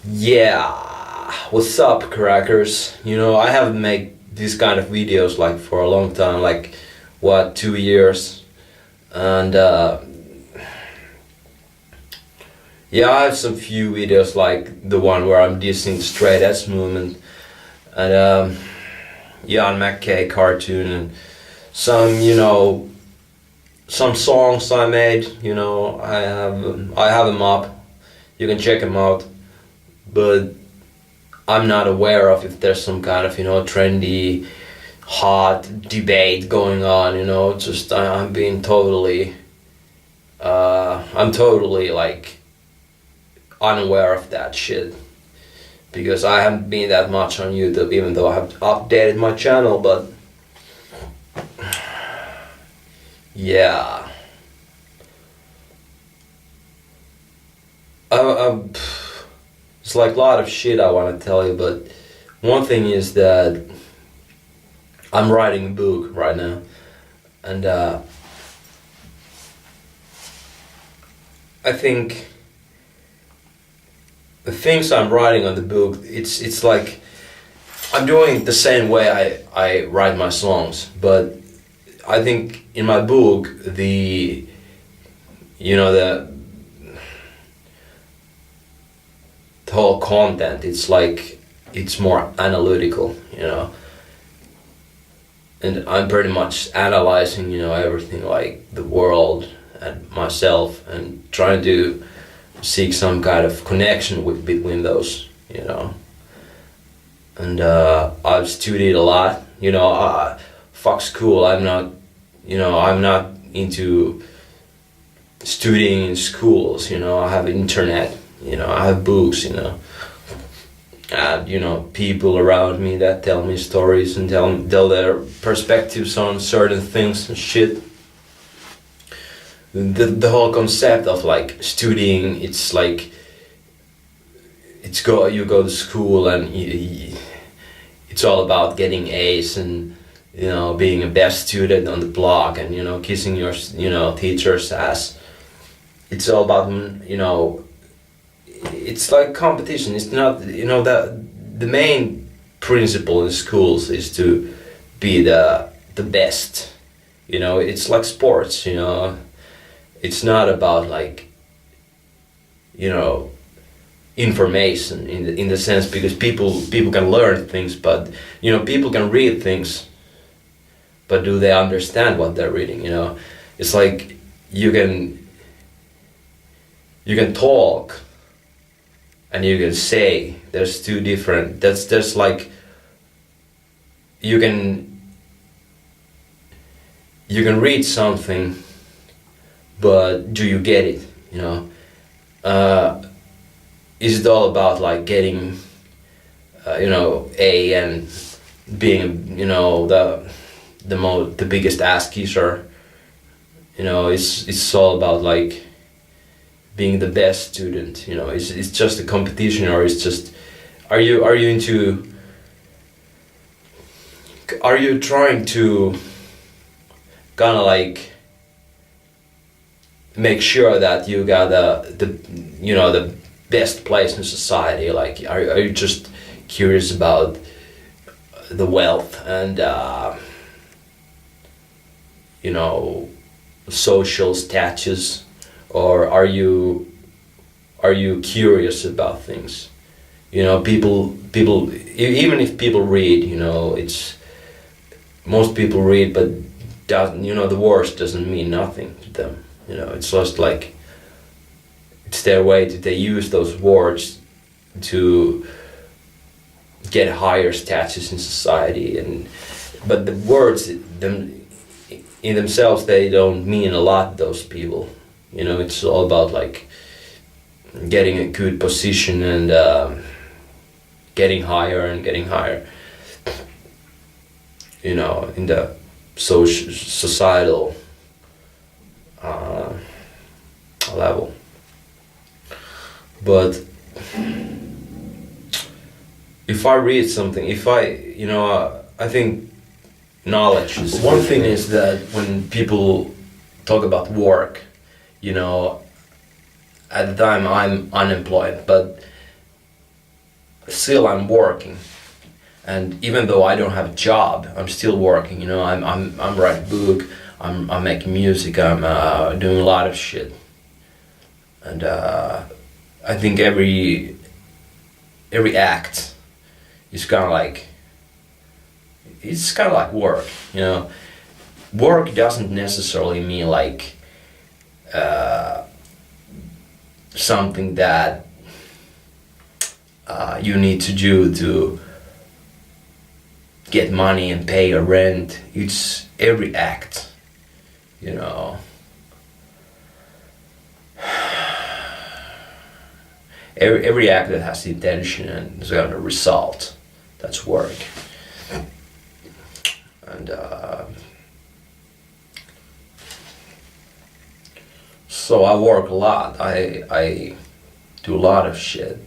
Yeah, what's up, crackers? I haven't made these kind of videos like for a long time, like what, 2 years, and yeah, I have some few videos like the one where I'm dissing the straight edge movement and Jan McKay cartoon and some some songs I made. I have them up. You can check them out, but I'm not aware of if there's some kind of trendy, hot debate going on. Just I'm being totally, I'm totally like unaware of that shit because I haven't been that much on YouTube, even though I have updated my channel. But yeah, I, it's like a lot of shit I want to tell you, but one thing is that I'm writing a book right now, and I think the things I'm writing on the book, it's like I'm doing it the same way I write my songs, but I think in my book the you know the whole content, it's like it's more analytical, and I'm pretty much analyzing everything, like the world and myself, and trying to seek some kind of connection between those, and I've studied a lot. Fuck school. I'm not into studying in schools. I have internet. I have books. And people around me that tell me stories and tell their perspectives on certain things and shit. The whole concept of like studying, it's like you go to school and it's all about getting A's and being a best student on the block and kissing your teacher's ass. It's all about it's like competition. It's not the main principle in schools is to be the best. It's like sports. It's not about like information in the sense, because people can learn things, but people can read things, but do they understand what they're reading? It's like you can talk and you can say. There's two different, there's like you can read something, but do you get it? Is it all about like getting A and being the biggest ass kisser? It's all about like being the best student. It's just a competition, or it's just are you trying to kind of like make sure that you got the best place in society? Like are you just curious about the wealth and social status, or are you curious about things? People even if people read, it's most people read, but doesn't the words doesn't mean nothing to them. It's just like it's their way they use those words to get higher status in society, but the words in themselves, they don't mean a lot to those people. It's all about like getting a good position and getting higher and getting higher in the societal level. But if I read something, I think knowledge is one thing. Is that when people talk about work, at the time I'm unemployed, but still I'm working, and even though I don't have a job, I'm still working. You know, I'm writing a book, I'm making music, I'm doing a lot of shit, and I think every act is kind of like, it's kind of like work. You know, work doesn't necessarily mean like something that you need to do to get money and pay your rent. It's every act, you know. Every act that has the intention and is gonna result, that's work. And so I work a lot. I do a lot of shit.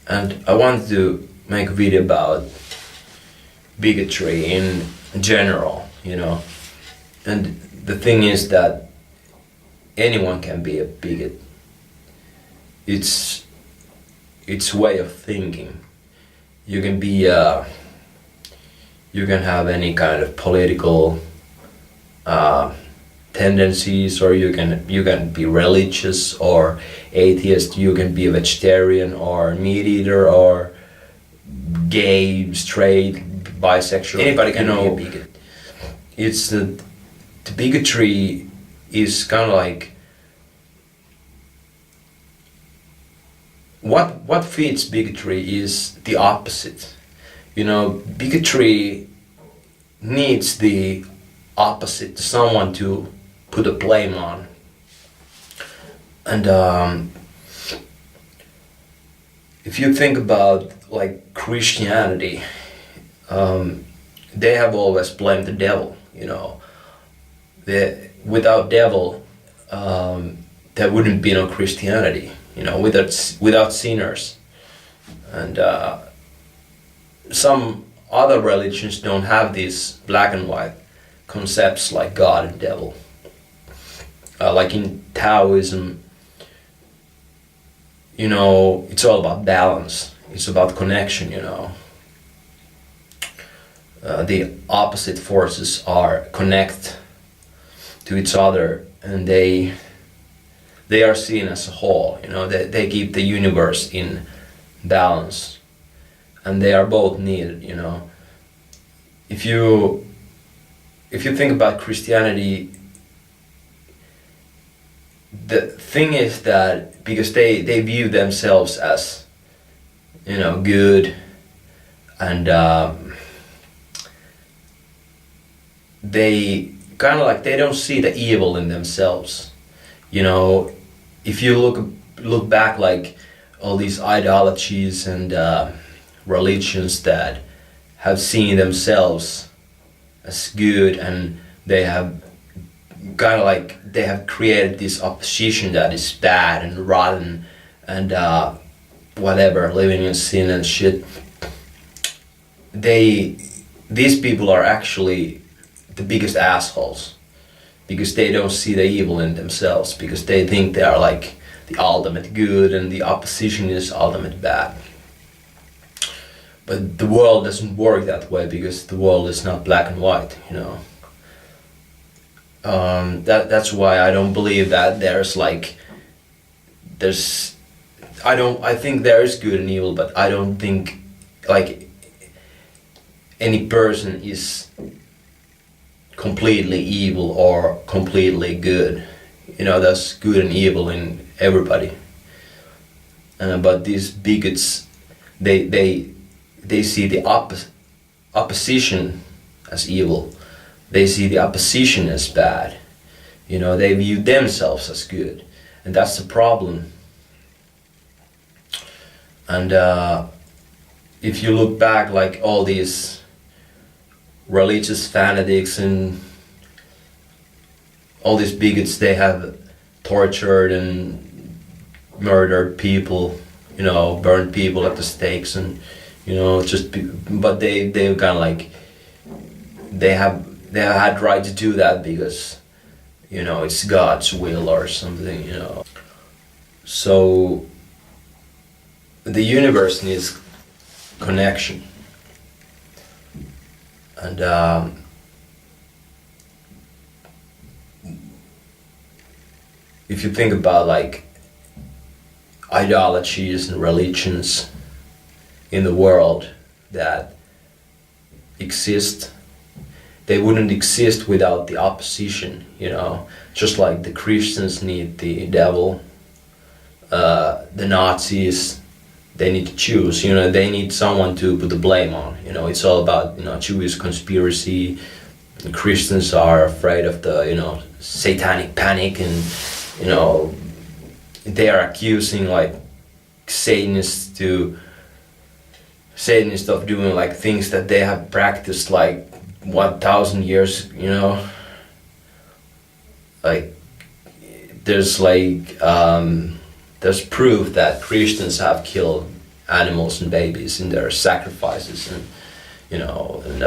And I wanted to make a video about bigotry in general, you know. And the thing is that anyone can be a bigot. It's way of thinking. You can be you can have any kind of political tendencies, or you can be religious or atheist, you can be a vegetarian or meat eater or gay, straight, bisexual. Anybody can be a bigot. It's the bigotry is kind of like what feeds bigotry is the opposite. You know, bigotry needs the opposite, someone to put a blame on. And if you think about like Christianity, they have always blamed the devil, you know. Without devil, there wouldn't be no Christianity, you know, without sinners. And some other religions don't have these black and white concepts like God and devil. Like in Taoism, you know, it's all about balance. It's about connection, you know. The opposite forces are connect to each other, and they are seen as a whole, you know. They keep the universe in balance, and they are both needed, you know. If you think about Christianity, the thing is that because they view themselves as, you know, good, and they kind of like, they don't see the evil in themselves, you know. If you look back, like all these idolatries and religions that have seen themselves as good, and they have kind of like, they have created this opposition that is bad and rotten and whatever, living in sin and shit. These people are actually the biggest assholes, because they don't see the evil in themselves, because they think they are like the ultimate good and the opposition is ultimate bad. But the world doesn't work that way, because the world is not black and white, you know. That's why I don't believe that I think there is good and evil, but I don't think like any person is completely evil or completely good. You know, there's good and evil in everybody. But these bigots, they see the opposition as evil. They see the opposition as bad. You know, they view themselves as good, and that's the problem. And if you look back, like all these religious fanatics and all these bigots, they have tortured and murdered people, you know, burned people at the stakes, and you know, but they kind of like, they have had right to do that, because you know, it's God's will or something, you know. So the universe needs connection, and if you think about like ideologies and religions in the world that exist, they wouldn't exist without the opposition, you know. Just like the Christians need the devil, the Nazis, they need to choose, you know, they need someone to put the blame on, you know. It's all about, you know, Jewish conspiracy. The Christians are afraid of the, you know, satanic panic, and, you know, they are accusing like Satanists of doing like things that they have practiced like 1,000 years, you know. Like there's proof that Christians have killed animals and babies in their sacrifices, and you know, and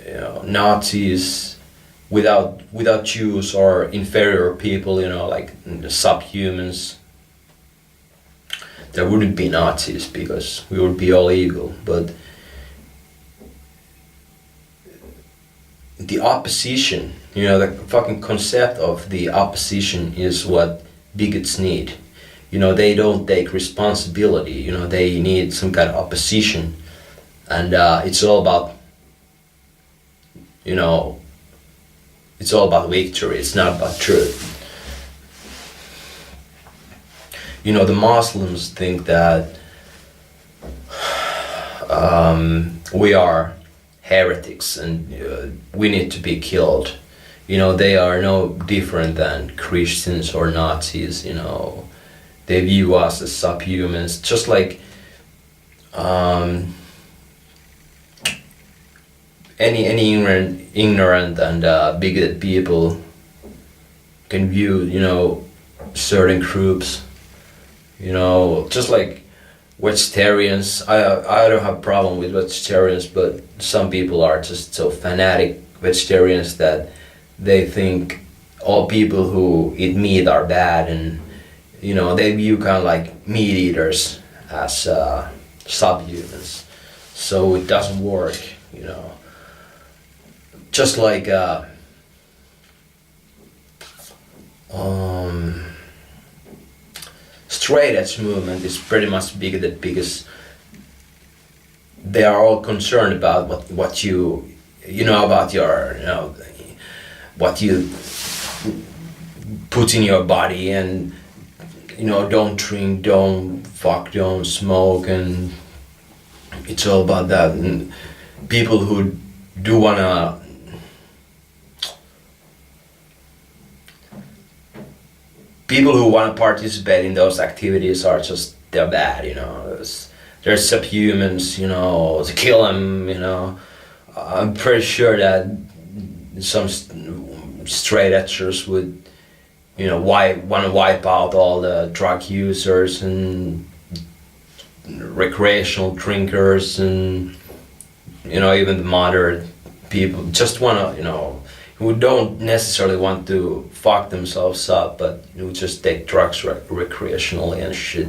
you know, Nazis without Jews or inferior people, you know, like the subhumans, there wouldn't be Nazis because we would be all evil. But the opposition, you know, the fucking concept of the opposition is what bigots need. You know, they don't take responsibility, you know, they need some kind of opposition. And it's all about, you know, it's all about victory, it's not about truth. You know, the Muslims think that we are heretics and we need to be killed. You know, they are no different than Christians or Nazis, you know. They view us as subhumans, just like any ignorant and bigoted people can view, you know, certain groups, you know, just like vegetarians. I don't have a problem with vegetarians, but some people are just so fanatic vegetarians that they think all people who eat meat are bad, and you know, they view kind of like meat eaters as subhumans. So it doesn't work, you know. Just like straight edge movement is pretty much bigoted because they are all concerned about what you know about your, you know, what you put in your body, and you know, don't drink, don't fuck, don't smoke, and it's all about that. And people who do wanna participate in those activities are just, they're bad, you know. They're subhumans, you know, to kill them, you know. I'm pretty sure that some straight edgers would, you know, want to wipe out all the drug users and recreational drinkers, and you know, even the moderate people just want to, you know, who don't necessarily want to fuck themselves up, but who just take drugs recreationally and shit.